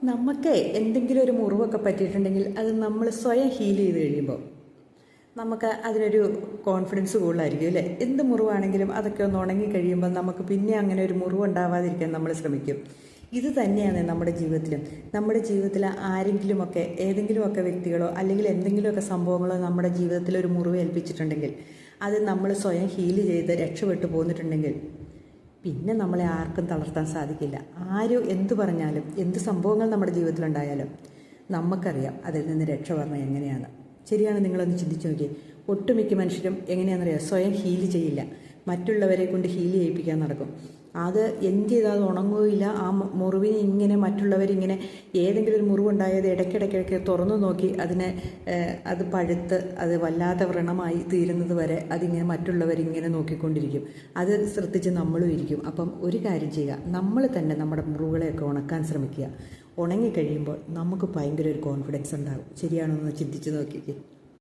നമുക്ക് എന്തെങ്കിലും ഒരു മുറിവൊക്കെ പറ്റിയിട്ടുണ്ടെങ്കിൽ അത് നമ്മൾ സ്വയം ഹീൽ ചെയ്ത് കഴിയുമ്പോൾ നമുക്ക് അതിനൊരു കോൺഫിഡൻസ് കൂടുതലായിരിക്കും അല്ലേ. എന്ത് മുറിവാണെങ്കിലും അതൊക്കെ ഒന്ന് ഉണങ്ങി കഴിയുമ്പോൾ നമുക്ക് പിന്നെ അങ്ങനെ ഒരു മുറിവ് ഉണ്ടാവാതിരിക്കാൻ നമ്മൾ ശ്രമിക്കും. ഇത് തന്നെയാണ് നമ്മുടെ ജീവിതത്തിലും. നമ്മുടെ ജീവിതത്തിൽ ആരെങ്കിലുമൊക്കെ ഏതെങ്കിലുമൊക്കെ വ്യക്തികളോ അല്ലെങ്കിൽ എന്തെങ്കിലുമൊക്കെ സംഭവങ്ങളോ നമ്മുടെ ജീവിതത്തിൽ ഒരു മുറിവ് ഏൽപ്പിച്ചിട്ടുണ്ടെങ്കിൽ അത് നമ്മൾ സ്വയം ഹീൽ ചെയ്ത് രക്ഷപ്പെട്ടു പോന്നിട്ടുണ്ടെങ്കിൽ പിന്നെ നമ്മളെ ആർക്കും തളർത്താൻ സാധിക്കില്ല. ആരും എന്തു പറഞ്ഞാലും എന്ത് സംഭവങ്ങൾ നമ്മുടെ ജീവിതത്തിലുണ്ടായാലും നമുക്കറിയാം അതിൽ നിന്ന് രക്ഷ പറഞ്ഞാൽ എങ്ങനെയാണ്. ശരിയാണ്, നിങ്ങളൊന്ന് ചിന്തിച്ചു നോക്കി. ഒട്ടുമിക്ക മനുഷ്യരും എങ്ങനെയാണെന്നറിയാം, സ്വയം ഹീൽ ചെയ്യില്ല, മറ്റുള്ളവരെ കൊണ്ട് ഹീൽ ചെയ്യിപ്പിക്കാൻ നടക്കും. അത് എന്ത് ചെയ്താൽ അത് ഉണങ്ങുകയില്ല. ആ മുറിവിന് ഇങ്ങനെ മറ്റുള്ളവരിങ്ങനെ ഏതെങ്കിലും ഒരു മുറിവുണ്ടായത് ഇടയ്ക്കിടയ്ക്കിടയ്ക്ക് തുറന്നു നോക്കി അത് പഴുത്ത് അത് വല്ലാത്ത വ്രണമായി തീരുന്നത് വരെ അതിങ്ങനെ മറ്റുള്ളവരിങ്ങനെ നോക്കിക്കൊണ്ടിരിക്കും. അത് ശ്രദ്ധിച്ച് നമ്മളും ഇരിക്കും. അപ്പം ഒരു കാര്യം ചെയ്യുക, നമ്മൾ തന്നെ നമ്മുടെ മുറിവുകളെയൊക്കെ ഉണക്കാൻ ശ്രമിക്കുക. ഉണങ്ങിക്കഴിയുമ്പോൾ നമുക്ക് ഭയങ്കര ഒരു കോൺഫിഡൻസ് ഉണ്ടാകും. ശരിയാണോ എന്ന് ചിന്തിച്ച് നോക്കിക്കേ.